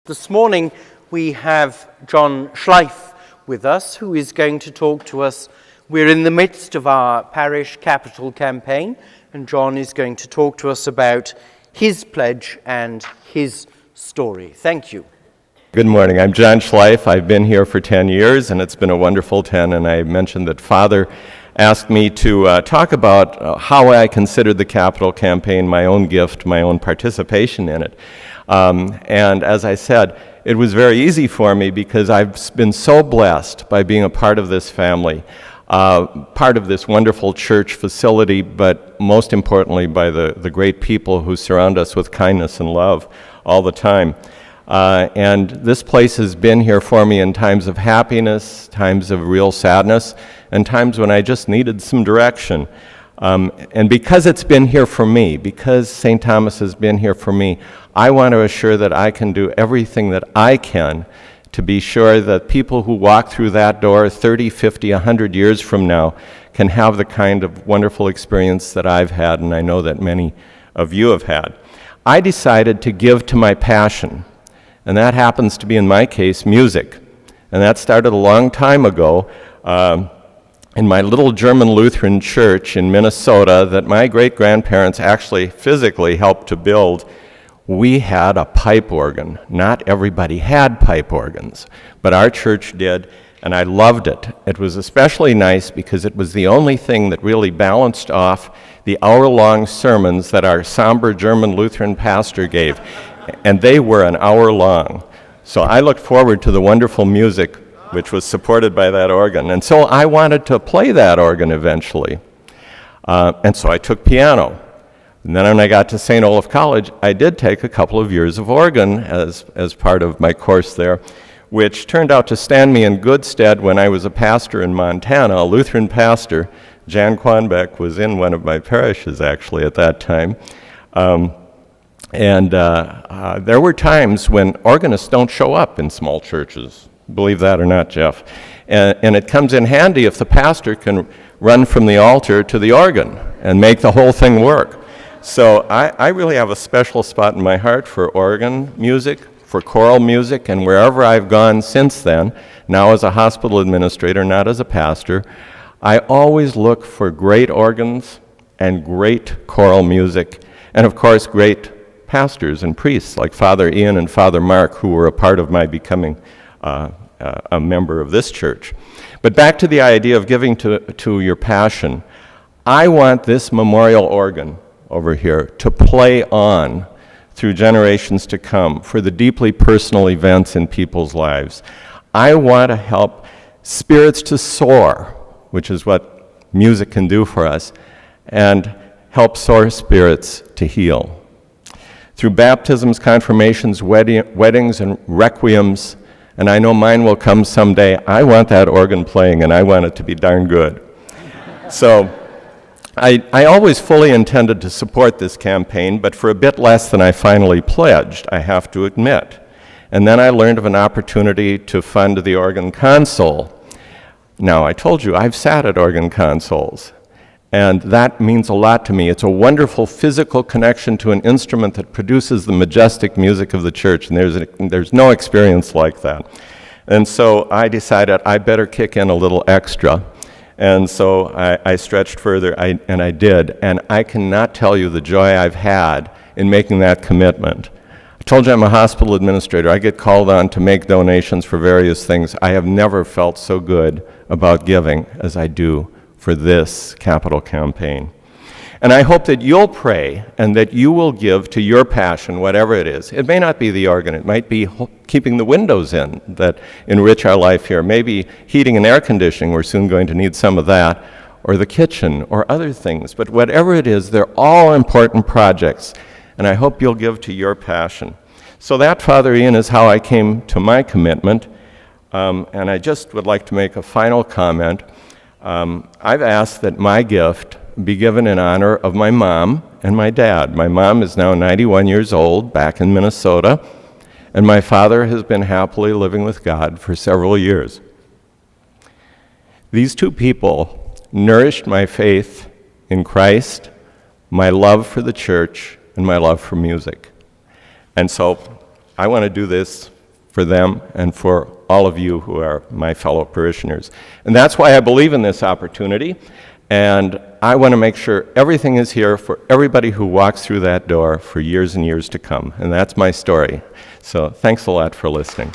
This morning we have John Schleif with us, who is going to talk to us. We're in the midst of our parish capital campaign, and John is going to talk to us about his pledge and his story. Thank you. Good morning. I'm John Schleif. I've been here for 10 years, and it's been a wonderful 10, and I mentioned that Father asked me to talk about how I considered the capital campaign my own gift, my own participation in it. And as I said, it was very easy for me because I've been so blessed by being a part of this family, part of this wonderful church facility, but most importantly by the great people who surround us with kindness and love all the time. And this place has been here for me in times of happiness, times of real sadness, and times when I just needed some direction. And because it's been here for me, because St. Thomas has been here for me, I want to assure that I can do everything that I can to be sure that people who walk through that door 30, 50, 100 years from now can have the kind of wonderful experience that I've had, and I know that many of you have had. I decided to give to my passion, and that happens to be, in my case, music. And that started a long time ago in my little German Lutheran church in Minnesota that my great-grandparents actually physically helped to build. We had a pipe organ. Not everybody had pipe organs, but our church did, and I loved it. It was especially nice because it was the only thing that really balanced off the hour-long sermons that our somber German Lutheran pastor gave, and they were an hour long. So I looked forward to the wonderful music which was supported by that organ, and so I wanted to play that organ eventually. And so I took piano. And then when I got to St. Olaf College, I did take a couple of years of organ as part of my course there, which turned out to stand me in good stead when I was a pastor in Montana, a Lutheran pastor. Jan Quanbeck was in one of my parishes, actually, at that time. There were times when organists don't show up in small churches. Believe that or not, Jeff. And it comes in handy if the pastor can run from the altar to the organ and make the whole thing work. So I really have a special spot in my heart for organ music, for choral music, and wherever I've gone since then, now as a hospital administrator, not as a pastor, I always look for great organs and great choral music, and of course great pastors and priests like Father Ian and Father Mark, who were a part of my becoming a member of this church. But back to the idea of giving to your passion. I want this memorial organ over here to play on through generations to come for the deeply personal events in people's lives. I want to help spirits to soar, which is what music can do for us, and help sore spirits to heal. Through baptisms, confirmations, weddings, and requiems, and I know mine will come someday, I want that organ playing, and I want it to be darn good. So I always fully intended to support this campaign, but for a bit less than I finally pledged, I have to admit. And then I learned of an opportunity to fund the organ console. Now, I told you, I've sat at organ consoles, and that means a lot to me. It's a wonderful physical connection to an instrument that produces the majestic music of the church, and there's no experience like that. And so I decided I better kick in a little extra. And so I stretched further, and I did. And I cannot tell you the joy I've had in making that commitment. I told you I'm a hospital administrator. I get called on to make donations for various things. I have never felt so good about giving as I do for this capital campaign. And I hope that you'll pray and that you will give to your passion, whatever it is. It may not be the organ. It might be keeping the windows in that enrich our life here. Maybe heating and air conditioning. We're soon going to need some of that. Or the kitchen or other things. But whatever it is, they're all important projects. And I hope you'll give to your passion. So that, Father Ian, is how I came to my commitment. And I just would like to make a final comment. I've asked that my gift be given in honor of my mom and my dad. My mom is now 91 years old, back in Minnesota, and my father has been happily living with God for several years. These two people nourished my faith in Christ, my love for the church, and my love for music. And so I want to do this for them and for all of you who are my fellow parishioners. And that's why I believe in this opportunity, and I want to make sure everything is here for everybody who walks through that door for years and years to come. And that's my story. So thanks a lot for listening.